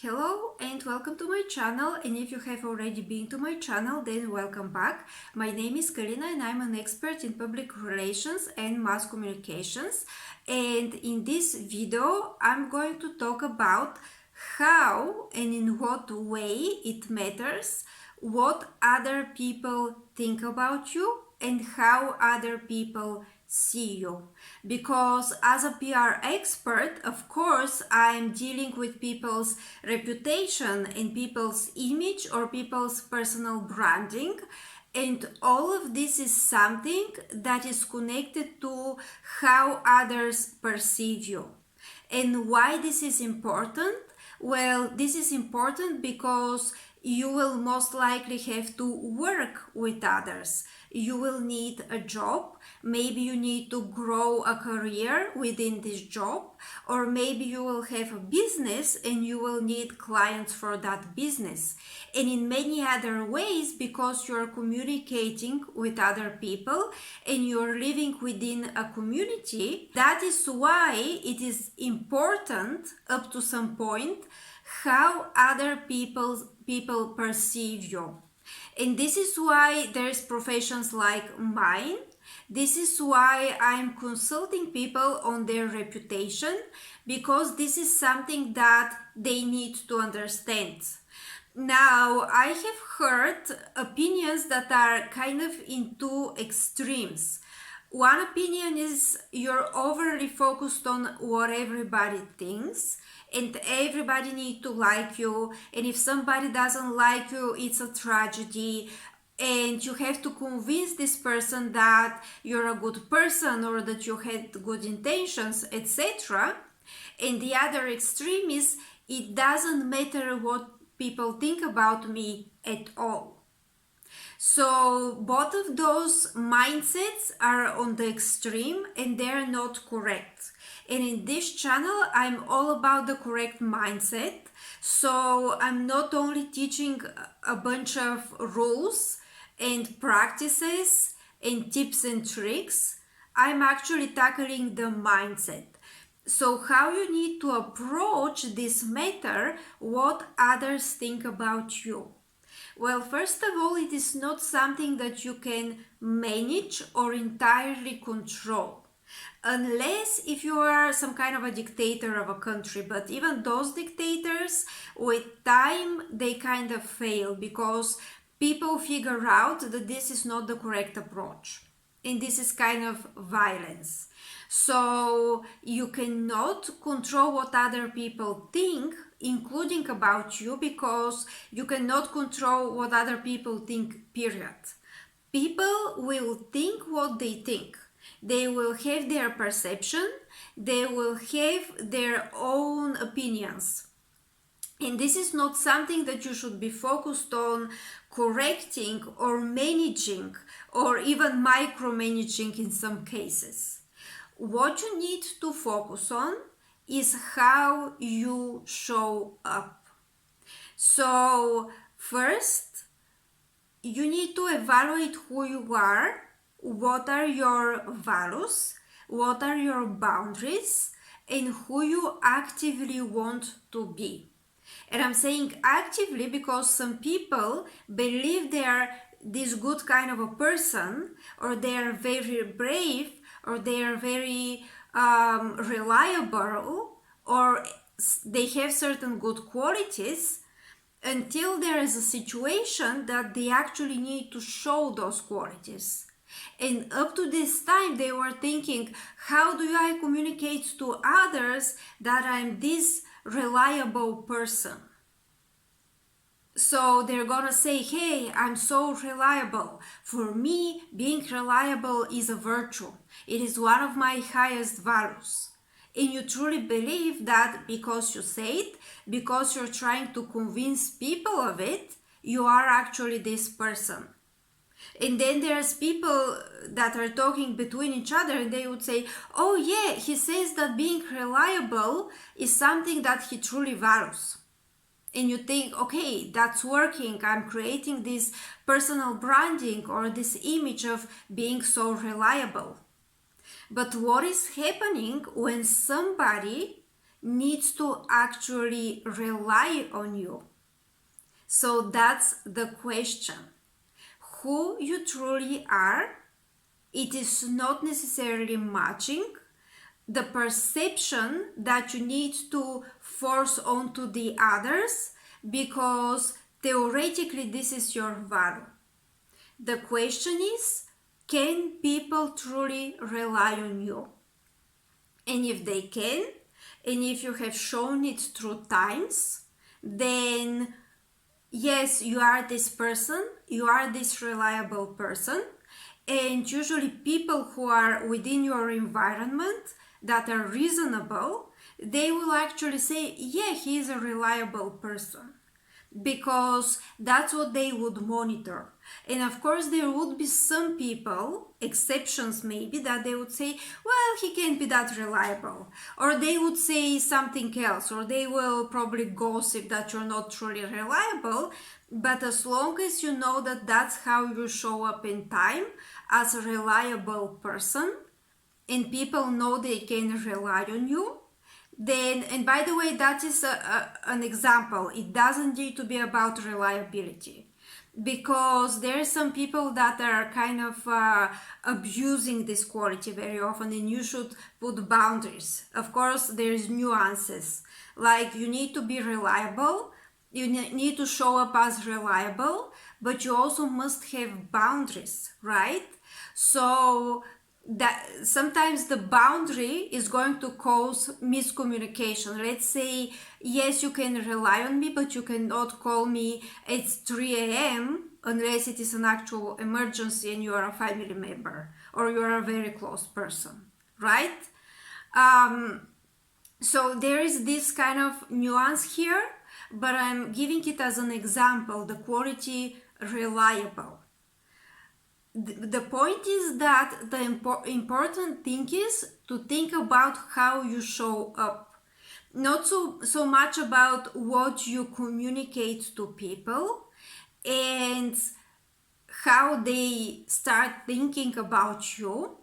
Hello and welcome to my channel, and if you have already been to my channel, then welcome back. My name is Karina and I'm an expert in public relations and mass communications, and in this video I'm going to talk about how and in what way it matters what other people think about you and how other people see you. Because as a PR expert, of course, I'm dealing with people's reputation and people's image or people's personal branding. And all of this is something that is connected to how others perceive you. And why this is important? Well, this is important because you will most likely have to work with others. You will need a job. Maybe you need to grow a career within this job, or maybe you will have a business and you will need clients for that business. And in many other ways, because you're communicating with other people and you're living within a community, that is why it is important up to some point how other people perceive you. And this is why there's professions like mine. This is why I'm consulting people on their reputation, because this is something that they need to understand. Now, I have heard opinions that are kind of in two extremes. One opinion is you're overly focused on what everybody thinks, and everybody needs to like you, and if somebody doesn't like you, it's a tragedy, and you have to convince this person that you're a good person or that you had good intentions, etc. And the other extreme is it doesn't matter what people think about me at all. So both of those mindsets are on the extreme and they're not correct. And in this channel, I'm all about the correct mindset. So I'm not only teaching a bunch of rules and practices and tips and tricks, I'm actually tackling the mindset. So how you need to approach this matter, what others think about you. Well, first of all, it is not something that you can manage or entirely control. Unless if you are some kind of a dictator of a country, but even those dictators, with time, they kind of fail because people figure out that this is not the correct approach. And this is kind of violence. So you cannot control what other people think, including about you, because you cannot control what other people think, period. People will think what they think. They will have their perception. They will have their own opinions. And this is not something that you should be focused on correcting or managing or even micromanaging in some cases. What you need to focus on is how you show up. So first, you need to evaluate who you are, what are your values, what are your boundaries, and who you actively want to be. And I'm saying actively because some people believe they are this good kind of a person, or they are very brave, or they are very reliable, or they have certain good qualities, until there is a situation that they actually need to show those qualities. And up to this time, they were thinking, how do I communicate to others that I'm this reliable person? So they're gonna say, hey, I'm so reliable. For me, being reliable is a virtue. It is one of my highest values. And you truly believe that because you say it, because you're trying to convince people of it, you are actually this person. And then there's people that are talking between each other and they would say, oh yeah, he says that being reliable is something that he truly values. And you think, okay, that's working. I'm creating this personal branding or this image of being so reliable. But what is happening when somebody needs to actually rely on you. So that's the question. Who you truly are, it is not necessarily matching the perception that you need to force onto the others, because theoretically this is your value. The question is, can people truly rely on you? And if they can, and if you have shown it through times, then yes, you are this person, you are this reliable person. And usually people who are within your environment that are reasonable, they will actually say, yeah, he is a reliable person, because that's what they would monitor. And of course there would be some people, exceptions maybe, that they would say, well, he can't be that reliable, or they would say something else, or they will probably gossip that you're not truly reliable. But as long as you know that that's how you show up in time as a reliable person, and people know they can rely on you, then, and by the way, that is an example. It doesn't need to be about reliability, because there are some people that are kind of abusing this quality very often, and you should put boundaries. Of course, there's nuances, like you need to be reliable, you need to show up as reliable, but you also must have boundaries, right? So that sometimes the boundary is going to cause miscommunication. Let's say, yes, you can rely on me, but you cannot call me at 3 a.m. unless it is an actual emergency and you are a family member or you are a very close person, right? So there is this kind of nuance here, but I'm giving it as an example, the quality reliable. The point is that the important thing is to think about how you show up, not so much about what you communicate to people and how they start thinking about you,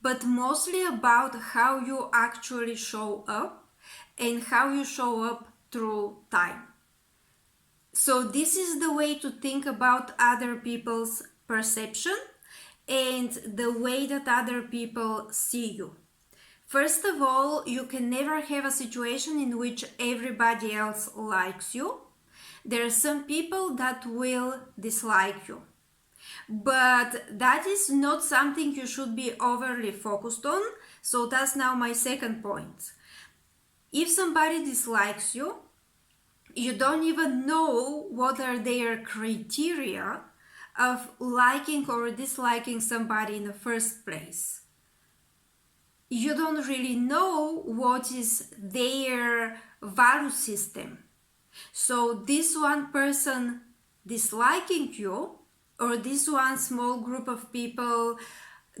but mostly about how you actually show up and how you show up through time. So this is the way to think about other people's perception and the way that other people see you. First of all, you can never have a situation in which everybody else likes you. There are some people that will dislike you. But that is not something you should be overly focused on. So that's now my second point. If somebody dislikes you, you don't even know what are their criteria of liking or disliking somebody in the first place. You don't really know what is their value system. So this one person disliking you, or this one small group of people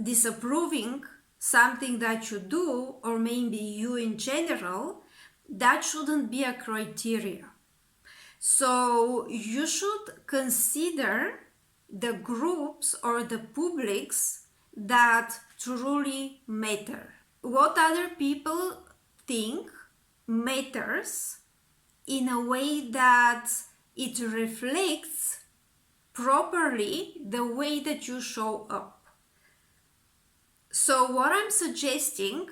disapproving something that you do, or maybe you in general, that shouldn't be a criteria. So you should consider the groups or the publics that truly matter. What other people think matters in a way that it reflects properly the way that you show up. So what I'm suggesting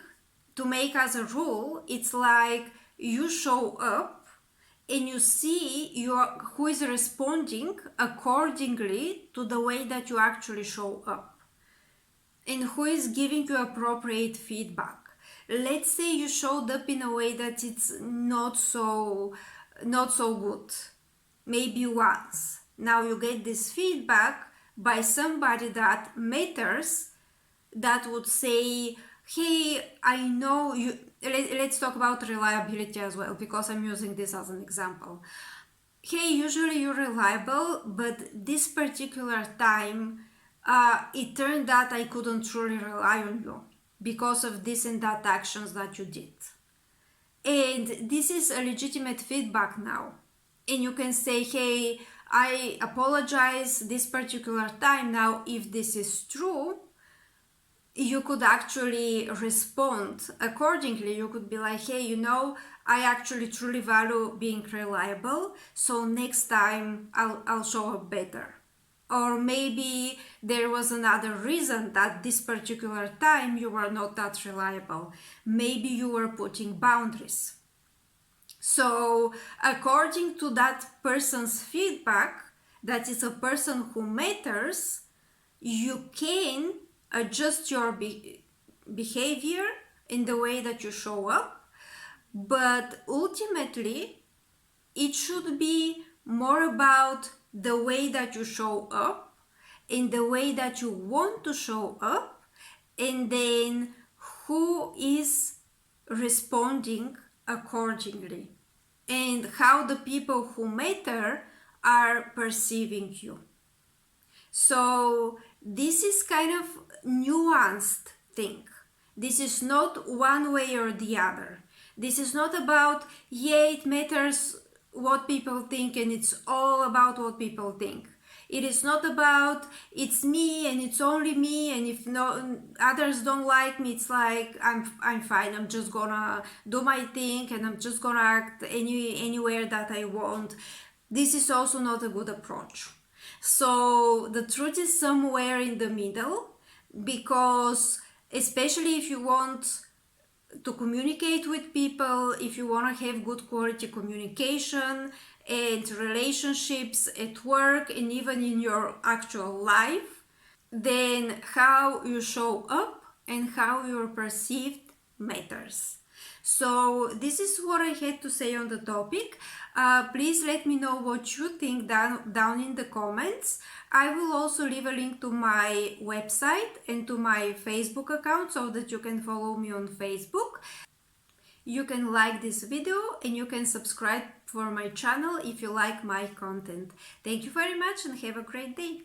to make as a rule, it's like you show up and you see who is responding accordingly to the way that you actually show up, and who is giving you appropriate feedback. Let's say you showed up in a way that it's not so good, maybe once. Now you get this feedback by somebody that matters, that would say, hey, I know you. Let's talk about reliability as well, because I'm using this as an example. Hey, usually you're reliable, but this particular time, it turned out I couldn't truly rely on you because of this and that actions that you did. And this is a legitimate feedback now. And you can say, hey, I apologize this particular time. Now, if this is true, you could actually respond accordingly. You could be like, hey, I actually truly value being reliable, so next time I'll show up better. Or maybe there was another reason that this particular time you were not that reliable. Maybe you were putting boundaries. So, according to that person's feedback, that is a person who matters, you can adjust your behavior in the way that you show up, but ultimately, it should be more about the way that you show up, in the way that you want to show up, and then who is responding accordingly, and how the people who matter are perceiving you. So this is kind of nuanced thing. This is not one way or the other. This is not about, yeah, it matters what people think and it's all about what people think. It is not about it's me and it's only me, and if no others don't like me, it's like I'm fine. I'm just gonna do my thing and I'm just gonna act anywhere that I want. This is also not a good approach. So the truth is somewhere in the middle, because especially if you want to communicate with people, if you want to have good quality communication and relationships at work and even in your actual life, then how you show up and how you're perceived matters. So this is what I had to say on the topic. Please let me know what you think down in the comments. I will also leave a link to my website and to my Facebook account so that you can follow me on Facebook. You can like this video and you can subscribe for my channel if you like my content. Thank you very much and have a great day.